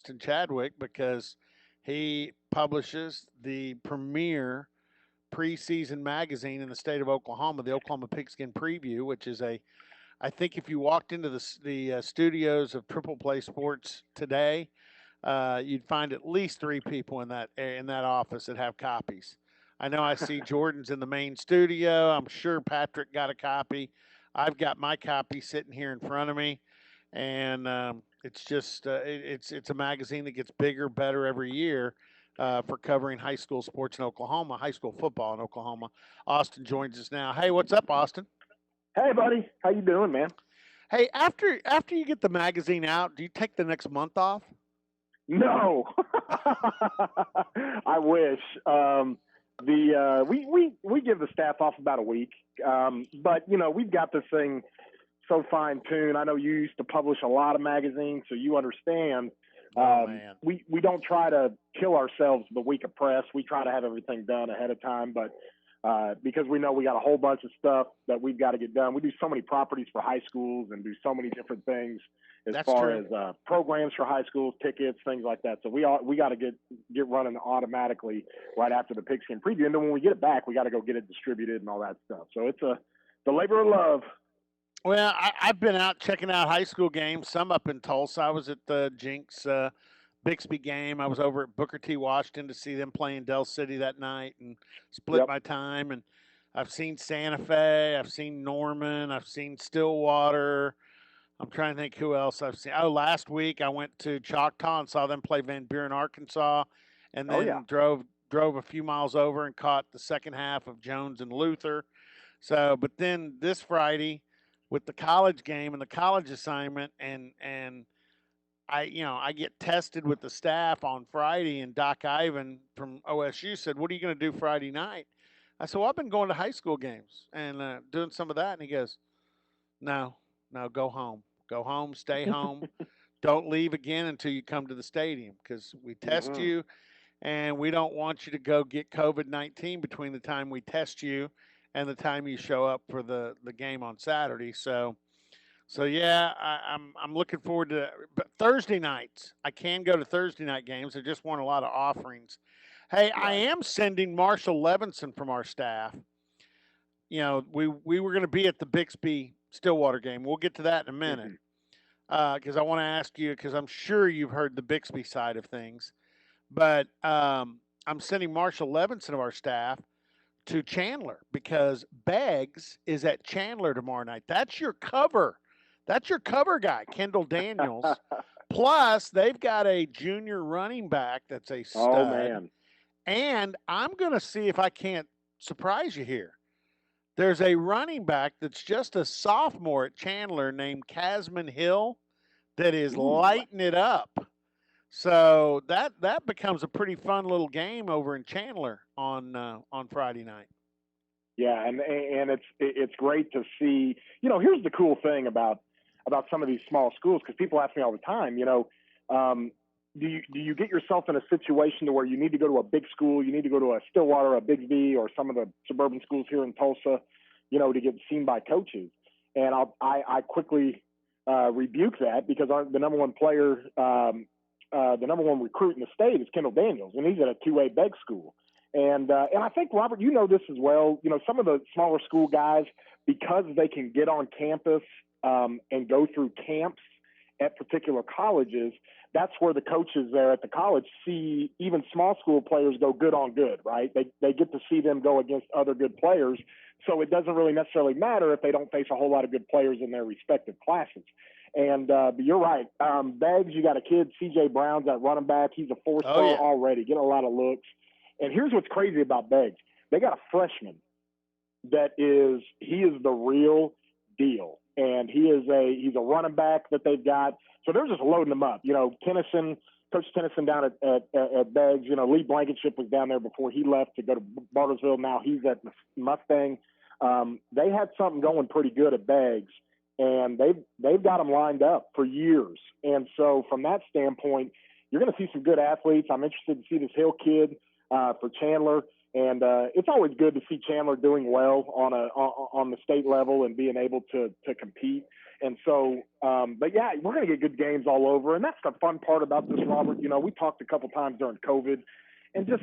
Austin Chadwick because he publishes the premier preseason magazine in the state of Oklahoma, the Oklahoma Pigskin Preview, which is I think if you walked into the studios of Triple Play Sports today, you'd find at least three people in that office that have copies. I know I see Jordan's in the main studio. I'm sure Patrick got a copy. I've got my copy sitting here in front of me, and it's just it's a magazine that gets bigger, better every year. For covering high school sports in Oklahoma, high school football in Oklahoma. Austin joins us now. Hey, what's up, Austin? Hey, buddy. How you doing, man? Hey, after you get the magazine out, do you take the next month off? No, I wish. We give the staff off about a week, but we've got this thing so fine tuned. I know you used to publish a lot of magazines, so you understand. Man. We don't try to kill ourselves the week of press. We try to have everything done ahead of time, but because we know we got a whole bunch of stuff that we've got to get done. We do so many properties for high schools and do so many different things as That's far true. as programs for high schools, tickets, things like that. So we got to get running automatically right after the Pigskin Preview, and then when we get it back, we got to go get it distributed and all that stuff. So it's the labor of love. Well, I've been out checking out high school games, some up in Tulsa. I was at the Jinx Bixby game. I was over at Booker T. Washington to see them play in Del City that night and split Yep. my time. And I've seen Santa Fe. I've seen Norman. I've seen Stillwater. I'm trying to think who else I've seen. Oh, last week I went to Choctaw and saw them play Van Buren, Arkansas, and Oh yeah. then drove a few miles over and caught the second half of Jones and Luther. So, but then this Friday with the college game and the college assignment, and I get tested with the staff on Friday, and Doc Ivan from OSU said, "What are you going to do Friday night?" I said, "Well, I've been going to high school games and doing some of that." And he goes, "No, no, go home, stay home. Don't leave again until you come to the stadium because we test Mm-hmm. you, and we don't want you to go get COVID-19 between the time we test you and the time you show up for the game on Saturday." So yeah, I'm looking forward to. But Thursday nights, I can go to Thursday night games. I just want a lot of offerings. Hey, I Right. am sending Marshall Levinson from our staff. We were going to be at the Bixby Stillwater game. We'll get to that in a minute Mm-hmm. because I want to ask you because I'm sure you've heard the Bixby side of things, but I'm sending Marshall Levinson of our staff to Chandler because Beggs is at Chandler tomorrow night. That's your cover. That's your cover guy, Kendall Daniels. Plus, they've got a junior running back that's a Oh stud. man. And I'm going to see if I can't surprise you here. There's a running back that's just a sophomore at Chandler named Casman Hill that is Ooh. lighting it up. So that becomes a pretty fun little game over in Chandler on Friday night. Yeah, and it's great to see. Here's the cool thing about some of these small schools because people ask me all the time. Do you get yourself in a situation to where you need to go to a big school, you need to go to a Stillwater, a Bixby, or some of the suburban schools here in Tulsa, to get seen by coaches? And I quickly rebuke that because the number one player, the number one recruit in the state is Kendall Daniels, and he's at a 2A beg school. And I think, Robert, you know this as well. Some of the smaller school guys, because they can get on campus and go through camps at particular colleges, that's where the coaches there at the college see even small school players go good on good, right? They get to see them go against other good players. So it doesn't really necessarily matter if they don't face a whole lot of good players in their respective classes. And but you're right. Beggs, you got a kid, C.J. Brown's that running back. He's a four-star Oh yeah. already, getting a lot of looks. And here's what's crazy about Beggs. They got a freshman he is the real deal. And he's a running back that they've got. So they're just loading them up. Coach Tennyson down at Beggs. Lee Blankenship was down there before he left to go to Bartlesville. Now he's at Mustang. They had something going pretty good at Beggs, and they've got them lined up for years. And so from that standpoint, you're going to see some good athletes. I'm interested to see this Hill kid for Chandler. And it's always good to see Chandler doing well on the state level and being able to compete. And so, but yeah, we're going to get good games all over. And that's the fun part about this, Robert. You know, we talked a couple times during COVID, and just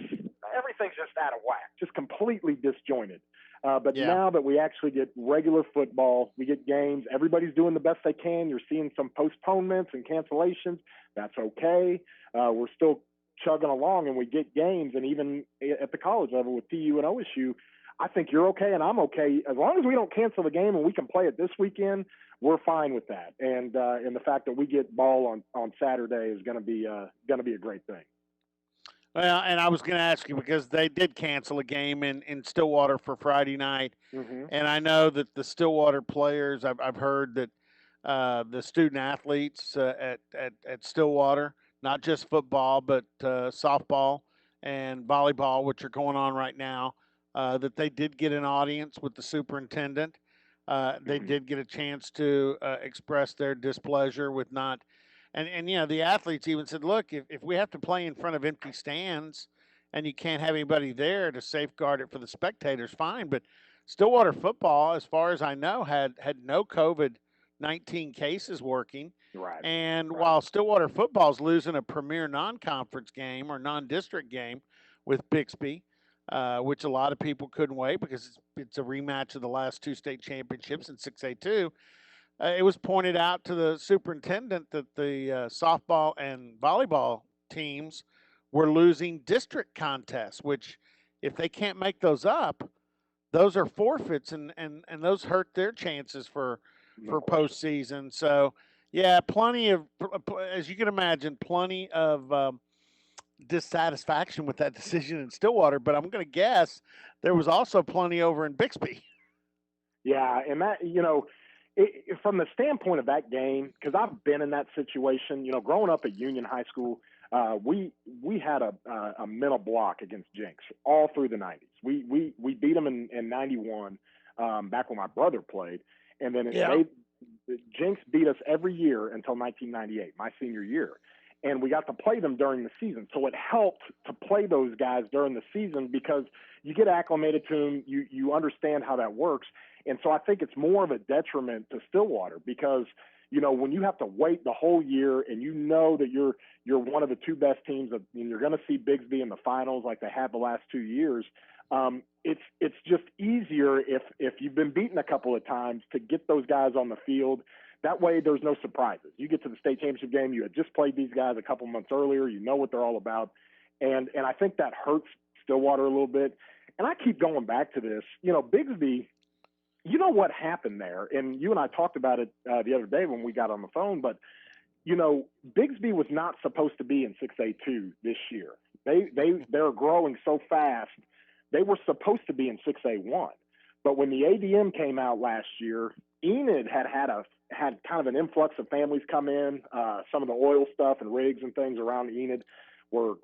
everything's just out of whack, just completely disjointed. But Yeah. now that we actually get regular football, we get games, everybody's doing the best they can. You're seeing some postponements and cancellations. That's okay. We're still chugging along, and we get games. And even at the college level with TU and OSU, I think you're okay and I'm okay. As long as we don't cancel the game and we can play it this weekend, we're fine with that. And the fact that we get ball on Saturday is going to be a great thing. Well, and I was going to ask you because they did cancel a game in Stillwater for Friday night, and I know that the Stillwater players. I've heard that the student athletes at Stillwater, not just football but softball and volleyball, which are going on right now, that they did get an audience with the superintendent. They did get a chance to express their displeasure with not. And you know, the athletes even said, look, if we have to play in front of empty stands and you can't have anybody there to safeguard it for the spectators, fine. But Stillwater football, as far as I know, had no COVID-19 cases working. Right. And while Stillwater football is losing a premier non-conference game or non-district game with Bixby, which a lot of people couldn't wait because it's a rematch of the last two state championships in 6A2. It was pointed out to the superintendent that the softball and volleyball teams were losing district contests, which if they can't make those up, those are forfeits, and those hurt their chances for postseason. So, yeah, plenty of, as you can imagine, plenty of dissatisfaction with that decision in Stillwater. But I'm going to guess there was also plenty over in Bixby. Yeah, and that, you know, from the standpoint of that game, because I've been in that situation, you know, growing up at Union High School, we had a mental block against Jinx all through the 90s. We beat them in 91 back when my brother played, and then Jinx beat us every year until 1998, my senior year. And we got to play them during the season. So it helped to play those guys during the season because you get acclimated to them, you understand how that works. And so I think it's more of a detriment to Stillwater because, you know, when you have to wait the whole year and you know that you're one of the two best teams and you're going to see Bigsby in the finals like they have the last 2 years, it's just easier if you've been beaten a couple of times to get those guys on the field. That way there's no surprises. You get to the state championship game, you had just played these guys a couple months earlier, you know what they're all about. And I think that hurts Stillwater a little bit. And I keep going back to this. You know, Bigsby, you know what happened there, and you and I talked about it the other day when we got on the phone, but, you know, Bigsby was not supposed to be in 6A2 this year. They're growing so fast. They were supposed to be in 6A1. But when the ADM came out last year, Enid had kind of an influx of families come in. Some of the oil stuff and rigs and things around Enid were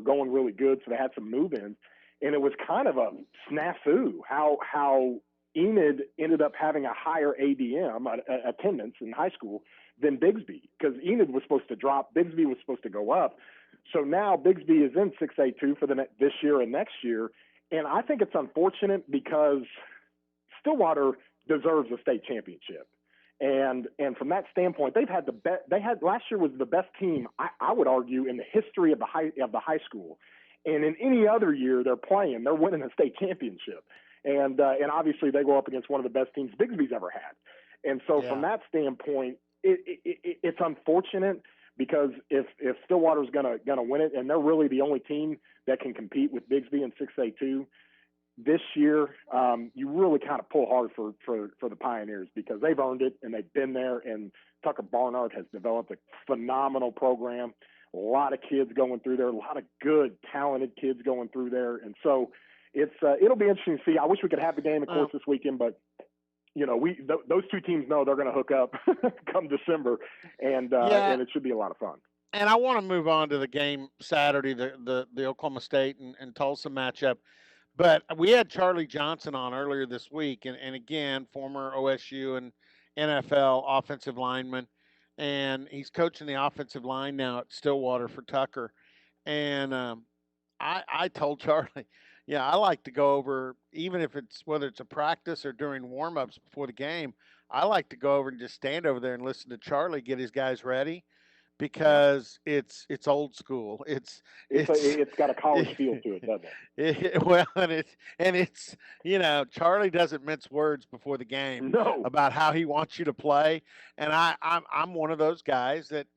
going really good, so they had some move-ins. And it was kind of a snafu how Enid ended up having a higher ADM attendance in high school than Bigsby because Enid was supposed to drop, Bigsby was supposed to go up. So now Bigsby is in 6A2 for this year and next year. And I think it's unfortunate because Stillwater deserves a state championship. And from that standpoint, they've had last year was the best team, I would argue, in the history of the high school. And in any other year they're winning a state championship. And obviously they go up against one of the best teams Bigsby's ever had. And so from that standpoint, it's unfortunate because if Stillwater's gonna win it, and they're really the only team that can compete with Bigsby in 6A2 this year, you really kind of pull hard for the Pioneers because they've earned it and they've been there. And Tucker Barnard has developed a phenomenal program. A lot of kids going through there, a lot of good, talented kids going through there, and so it'll be interesting to see. I wish we could have the game, of course, this weekend, but you know, those two teams know they're going to hook up come December, and it should be a lot of fun. And I want to move on to the game Saturday, the Oklahoma State and Tulsa matchup. But we had Charlie Johnson on earlier this week, and again, former OSU and NFL offensive lineman, and he's coaching the offensive line now at Stillwater for Tucker. And I told Charlie, yeah, I like to go over, even if whether it's a practice or during warm-ups before the game, I like to go over and just stand over there and listen to Charlie get his guys ready because it's old school. It's It's got a college feel to it, doesn't it? well, and it's Charlie doesn't mince words before the game No. about how he wants you to play, and I'm one of those guys that,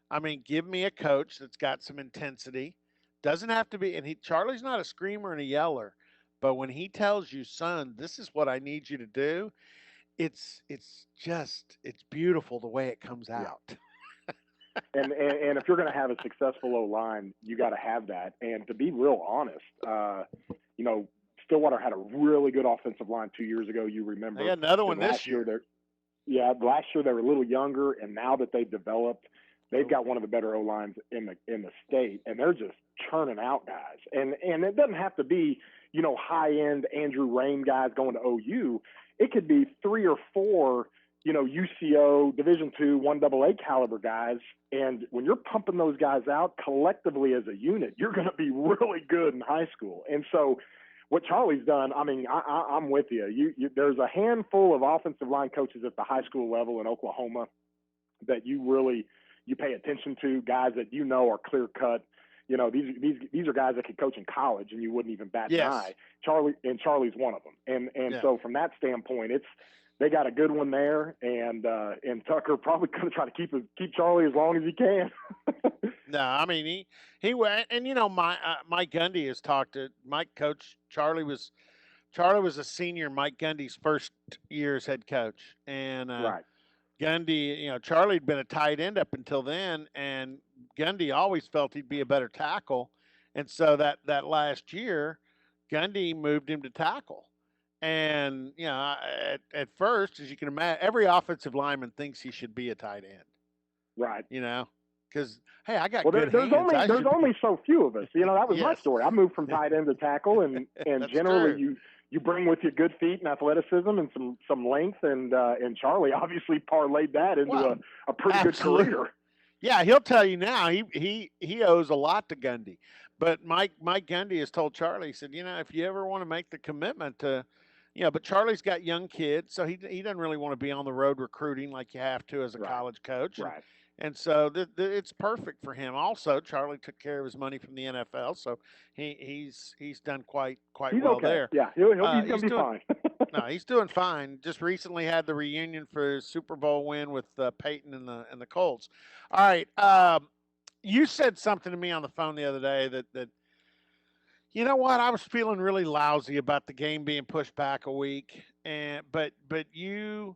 I mean, give me a coach that's got some intensity. Doesn't have to be, and Charlie's not a screamer and a yeller, but when he tells you, son, this is what I need you to do, it's beautiful the way it comes Yeah. out. And if you're going to have a successful O line, you got to have that. And to be real honest, Stillwater had a really good offensive line 2 years ago. You remember? They got another one last this year. Last year they were a little younger, and now that they've developed, they've got one of the better O lines in the state, and they're just churning out guys. And it doesn't have to be high end Andrew Rain guys going to OU. It could be 3 or 4 UCO Division II 1AA caliber guys, and when you're pumping those guys out collectively as a unit, you're going to be really good in high school. And so what Charlie's done, I mean, I'm with you. There's a handful of offensive line coaches at the high school level in Oklahoma that you pay attention to, guys that are clear cut. These are guys that could coach in college and you wouldn't even bat an eye. Charlie's one of them. And So from that standpoint, they got a good one there, and Tucker probably going to try to keep Charlie as long as he can. No, I mean he went, and Mike Gundy has talked to Mike. Coach Charlie was a senior. Mike Gundy's first year as head coach, and right. Gundy, Charlie had been a tight end up until then, and Gundy always felt he'd be a better tackle, and so that last year, Gundy moved him to tackle. And at first, as you can imagine, every offensive lineman thinks he should be a tight end. Right. Because hey, I got good hands. There's only so few of us. That was yes. my story. I moved from tight end to tackle, and generally true. you bring with you good feet and athleticism and some length, and Charlie obviously parlayed that into a pretty absolutely. good career. Yeah, he'll tell you now. He owes a lot to Gundy, but Mike Gundy has told Charlie. He said, if you ever want to make the commitment to. But Charlie's got young kids, so he doesn't really want to be on the road recruiting like you have to as a college coach. Right. And so it's perfect for him. Also, Charlie took care of his money from the NFL, so he's done quite he's well okay. there. Yeah, he's going to be fine. No, he's doing fine. Just recently had the reunion for his Super Bowl win with Peyton and the Colts. All right, you said something to me on the phone the other day that. You know what? I was feeling really lousy about the game being pushed back a week, but you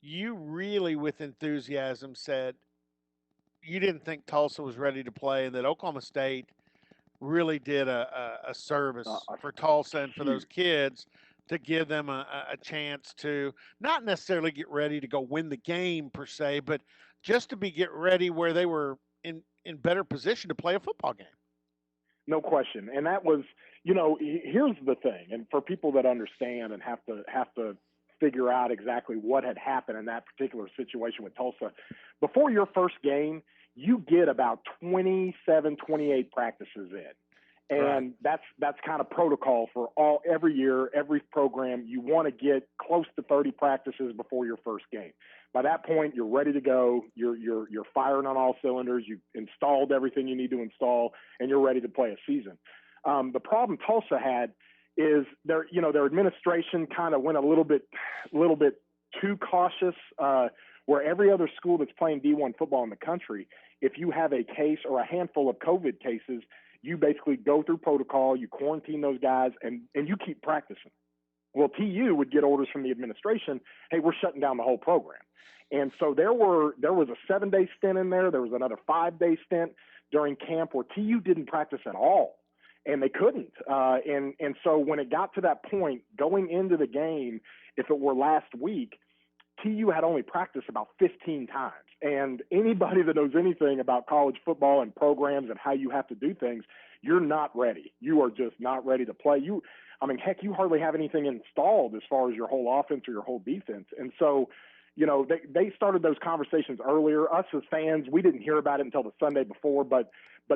really with enthusiasm said you didn't think Tulsa was ready to play, and that Oklahoma State really did a service for Tulsa and for those kids to give them a chance to not necessarily get ready to go win the game per se, but just to get ready where they were in better position to play a football game. No question. And that was, here's the thing. And for people that understand and have to figure out exactly what had happened in that particular situation with Tulsa, before your first game, you get about 27, 28 practices in. And that's kind of protocol for every year, every program. You want to get close to 30 practices before your first game. By that point, you're ready to go. You're firing on all cylinders. You've installed everything you need to install, and you're ready to play a season. The problem Tulsa had is their administration kind of went a little bit too cautious. Where every other school that's playing D1 football in the country, if you have a case or a handful of COVID cases, you basically go through protocol, you quarantine those guys, and you keep practicing. Well, TU would get orders from the administration, hey, we're shutting down the whole program. And so there was a 7-day stint in there. There was another 5-day stint during camp where TU didn't practice at all, and they couldn't. And so when it got to that point, going into the game, if it were last week, TU had only practiced about 15 times. And anybody that knows anything about college football and programs and how you have to do things, you're not ready. You are just not ready to play. You hardly have anything installed as far as your whole offense or your whole defense. And so, they started those conversations earlier. Us as fans, we didn't hear about it until the Sunday before, but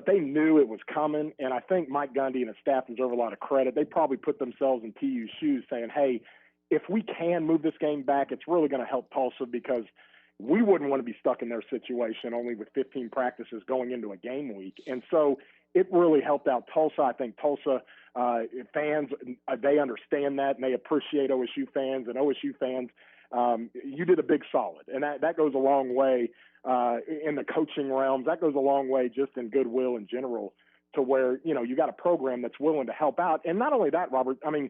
they knew it was coming. And I think Mike Gundy and his staff deserve a lot of credit. They probably put themselves in TU's shoes saying, hey, if we can move this game back, it's really going to help Tulsa because we wouldn't want to be stuck in their situation only with 15 practices going into a game week. And so it really helped out Tulsa. I think Tulsa fans, they understand that, and they appreciate OSU fans. And OSU fans, you did a big solid. And that goes a long way in the coaching realms. That goes a long way just in goodwill in general to where, you got a program that's willing to help out. And not only that, Robert, I mean,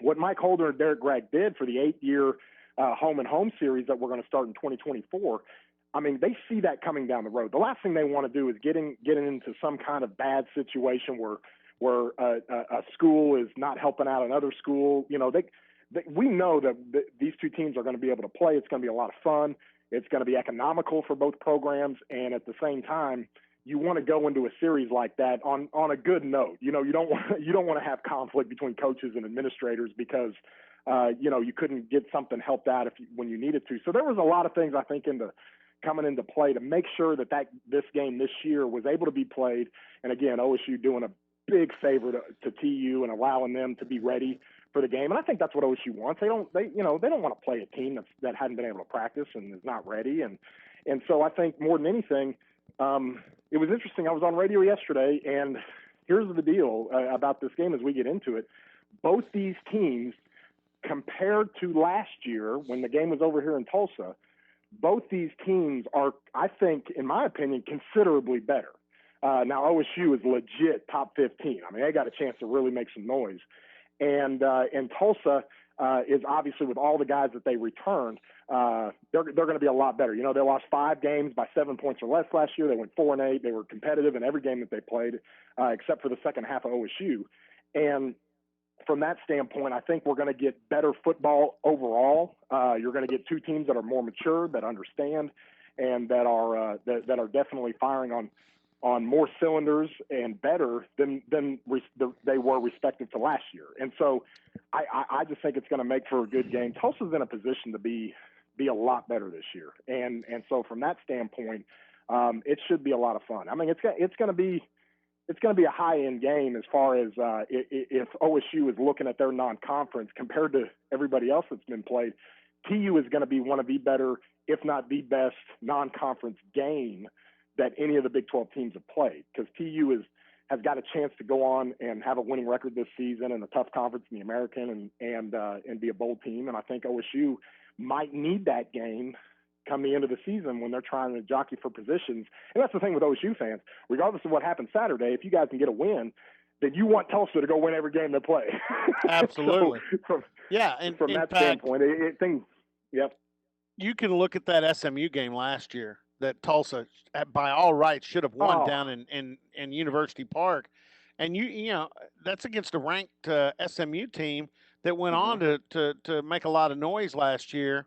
what Mike Holder and Derek Gregg did for the 8-year home and home series that we're going to start in 2024, I mean, they see that coming down the road. The last thing they want to do is getting into some kind of bad situation where a school is not helping out another school. We know that these two teams are going to be able to play. It's going to be a lot of fun. It's going to be economical for both programs, and at the same time, you want to go into a series like that on a good note. You don't want to have conflict between coaches and administrators because you couldn't get something helped out when you needed to. So there was a lot of things I think coming into play to make sure that this game this year was able to be played. And again, OSU doing a big favor to TU and allowing them to be ready for the game. And I think that's what OSU wants. They don't want to play a team that hadn't been able to practice and is not ready. And so I think more than anything, it was interesting. I was on radio yesterday, and here's the deal about this game as we get into it. Both these teams, compared to last year when the game was over here in Tulsa, both these teams are, I think, in my opinion, considerably better. Now, OSU is legit top 15. I mean, they got a chance to really make some noise. And Tulsa is obviously, with all the guys that they returned, they're going to be a lot better. They lost 5 games by 7 points or less last year. They went 4-8. They were competitive in every game that they played, except for the second half of OSU. And from that standpoint, I think we're going to get better football overall. You're going to get two teams that are more mature, that understand, and that are definitely firing on more cylinders and better than they were respective to last year. And so I just think it's going to make for a good game. Tulsa's in a position to be a lot better this year. And so from that standpoint, it should be a lot of fun. I mean, it's going to be a high-end game as far as if OSU is looking at their non-conference compared to everybody else that's been played. TU is going to be one of the better, if not the best, non-conference game that any of the Big 12 teams have played, because TU has got a chance to go on and have a winning record this season in a tough conference in the American and be a bowl team. And I think OSU might need that game come the end of the season when they're trying to jockey for positions. And that's the thing with OSU fans. Regardless of what happens Saturday, if you guys can get a win, then you want Tulsa to go win every game they play. Absolutely. So from that standpoint, yep. You can look at that SMU game last year that Tulsa, by all rights, should have won down in University Park. And that's against a ranked SMU team that went on to make a lot of noise last year.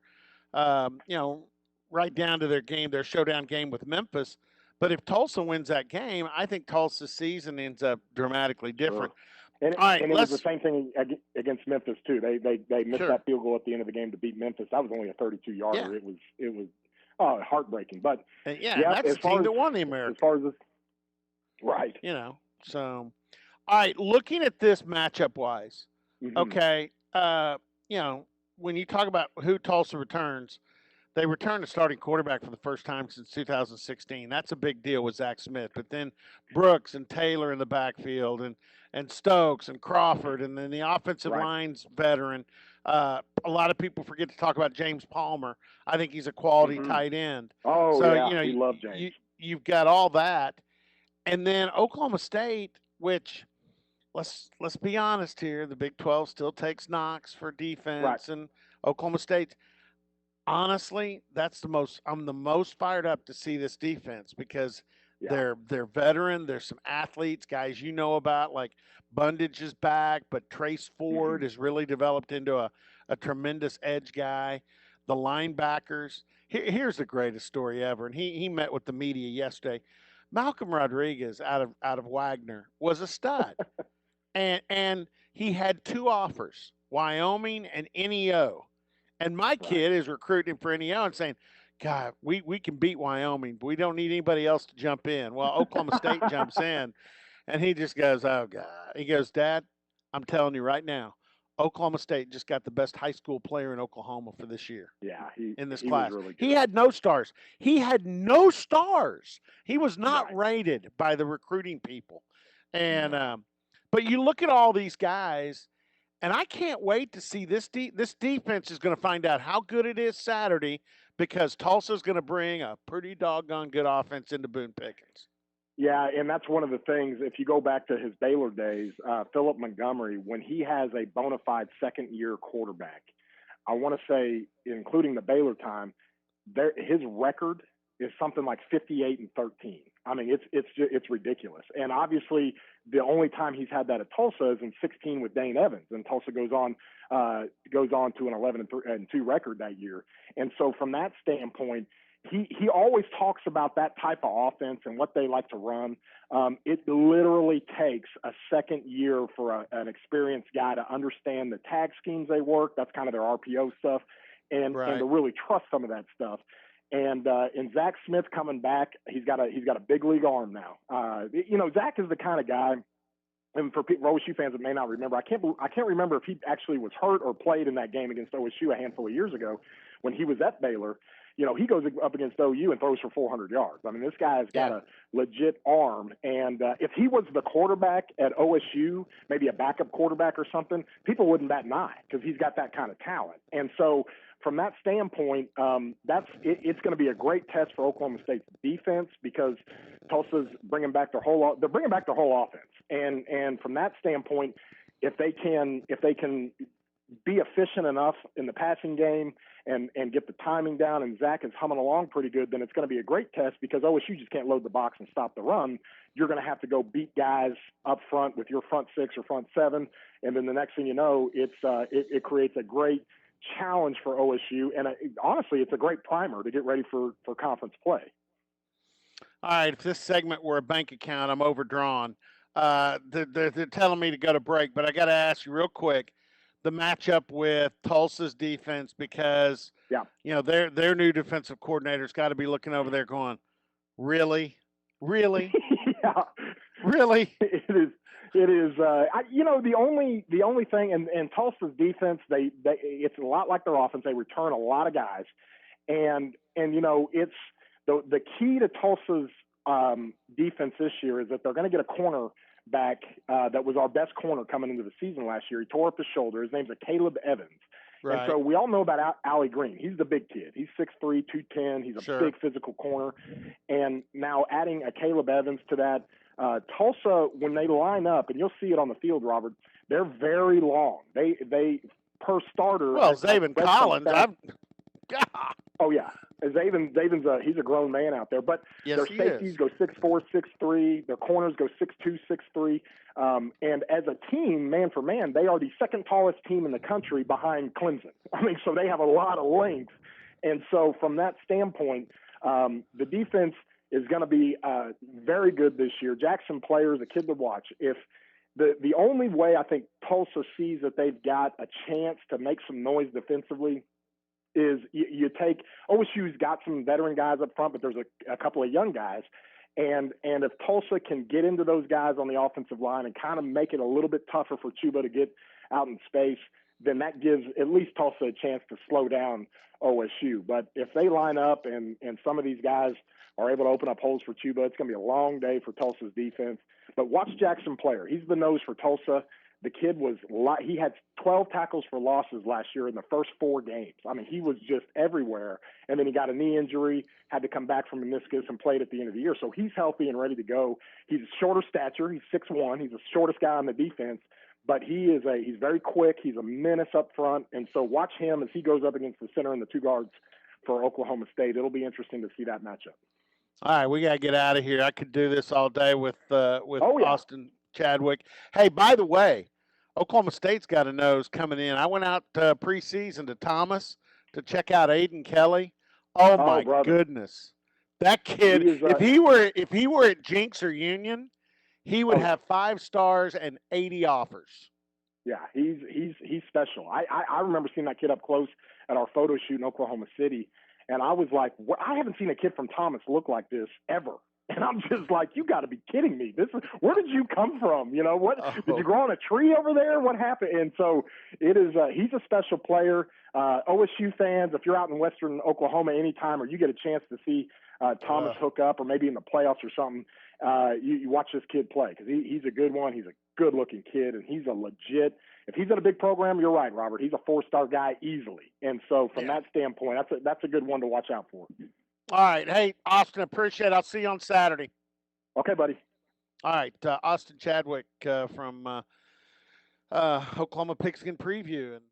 Right down to their showdown game with Memphis. But if Tulsa wins that game, I think Tulsa's season ends up dramatically different. Sure. And it was the same thing against Memphis too. They missed that field goal at the end of the game to beat Memphis. That was only a 32-yarder. Yeah. It was heartbreaking. But that's the team that won the American. As far as this, right? So all right. Looking at this matchup wise, okay. When you talk about who Tulsa returns, they returned a starting quarterback for the first time since 2016. That's a big deal with Zach Smith. But then Brooks and Taylor in the backfield and Stokes and Crawford, and then the offensive line's veteran. A lot of people forget to talk about James Palmer. I think he's a quality tight end. Oh, so, yeah, we love James. You've got all that. And then Oklahoma State, which let's be honest here, the Big 12 still takes knocks for defense, and Oklahoma State. Honestly, I'm the most fired up to see this defense because they're veteran. There's some athletes, guys you know about, like Bundage is back, but Trace Ford has really developed into a tremendous edge guy. The linebackers. Here's the greatest story ever, and he met with the media yesterday. Malcolm Rodriguez out of Wagner was a stud, and he had 2 offers, Wyoming and NEO. And my kid is recruiting for NEO and saying, God, we can beat Wyoming, but we don't need anybody else to jump in. Well, Oklahoma State jumps in, and he just goes, oh, God. He goes, Dad, I'm telling you right now, Oklahoma State just got the best high school player in Oklahoma for this year Yeah, in this he was class. really He good. had no stars. He had no stars. He was not Right. rated by the recruiting people. And No. but you look at all these guys, and I can't wait to see this defense is going to find out how good it is Saturday because Tulsa's going to bring a pretty doggone good offense into Boone Pickens. Yeah, and that's one of the things. If you go back to his Baylor days, Philip Montgomery, when he has a bona fide second-year quarterback, I want to say, including the Baylor time, his record is something like 58-13. I mean, it's ridiculous. And obviously, the only time he's had that at Tulsa is in 16 with Dane Evans, and Tulsa goes on to an 11-2 record that year. And so, from that standpoint, he always talks about that type of offense and what they like to run. It literally takes a second year for an experienced guy to understand the tag schemes they work. That's kind of their RPO stuff, and to really trust some of that stuff. And Zach Smith coming back, he's got a big league arm now. Zach is the kind of guy. And for OSU fans that may not remember, I can't remember if he actually was hurt or played in that game against OSU a handful of years ago when he was at Baylor. He goes up against OU and throws for 400 yards. I mean, this guy's got a legit arm. And if he was the quarterback at OSU, maybe a backup quarterback or something, people wouldn't bat an eye because he's got that kind of talent. And so from that standpoint, it's going to be a great test for Oklahoma State's defense because Tulsa's bringing back their whole offense. And from that standpoint, if they can be efficient enough in the passing game and get the timing down, and Zach is humming along pretty good, then it's going to be a great test because OSU just can't load the box and stop the run. You're going to have to go beat guys up front with your front six or front seven, and then the next thing you know, it creates a great challenge for OSU, and honestly, it's a great primer to get ready for conference play. All right, if this segment were a bank account, I'm overdrawn. They're telling me to go to break, but I got to ask you real quick the matchup with Tulsa's defense because their new defensive coordinator's got to be looking over there going, really, really, yeah, really. It is. The only thing, and Tulsa's defense, it's a lot like their offense. They return a lot of guys, and it's the key to Tulsa's defense this year is that they're going to get a corner back that was our best corner coming into the season last year. He tore up his shoulder. His name's Caleb Evans. Right. And so we all know about Allie Green. He's the big kid. He's 6'3", 210. He's a big physical corner. And now adding a Caleb Evans to that, Tulsa, when they line up, and you'll see it on the field, Robert, they're very long. They per starter. Well, Zaven Collins. Oh, yeah. Zaven's he's a grown man out there. But their safeties go 6'4", 6'3". Their corners go 6'2", 6'3". And as a team, man for man, they are the second tallest team in the country behind Clemson. I mean, so they have a lot of length. And so from that standpoint, the defense is going to be very good this year. Jackson Player is a kid to watch. If the only way I think Tulsa sees that they've got a chance to make some noise defensively is you take OSU's got some veteran guys up front, but there's a couple of young guys. And if Tulsa can get into those guys on the offensive line and kind of make it a little bit tougher for Chuba to get out in space, then that gives at least Tulsa a chance to slow down OSU. But if they line up and some of these guys are able to open up holes for Chuba, it's going to be a long day for Tulsa's defense. But watch Jackson Player. He's the nose for Tulsa. The kid he had 12 tackles for losses last year in the first 4 games. I mean, he was just everywhere. And then he got a knee injury, had to come back from meniscus and played at the end of the year. So he's healthy and ready to go. He's shorter stature. He's 6'1". He's the shortest guy on the defense. But he's very quick. He's a menace up front. And so watch him as he goes up against the center and the 2 guards for Oklahoma State. It'll be interesting to see that matchup. All right, we got to get out of here. I could do this all day with Austin Chadwick. Hey, by the way, Oklahoma State's got a nose coming in. I went out preseason to Thomas to check out Aiden Kelly. Oh my goodness. That kid, if he were at Jinx or Union, he would have 5 stars and 80 offers. Yeah, he's special. I remember seeing that kid up close at our photo shoot in Oklahoma City, and I was like, I haven't seen a kid from Thomas look like this ever. And I'm just like, you got to be kidding me. Where did you come from? You know, what did you Oh. grow on a tree over there? What happened? And so it is. He's a special player. OSU fans, if you're out in Western Oklahoma anytime, or you get a chance to see Thomas hook up, or maybe in the playoffs or something, you watch this kid play, because he's a good one. He's a good-looking kid, and he's a legit. If he's in a big program, you're right, Robert. He's a 4-star guy easily. And so from that standpoint, that's a good one to watch out for. All right. Hey, Austin, appreciate it. I'll see you on Saturday. Okay, buddy. All right. Austin Chadwick from Oklahoma Pigskin Preview. And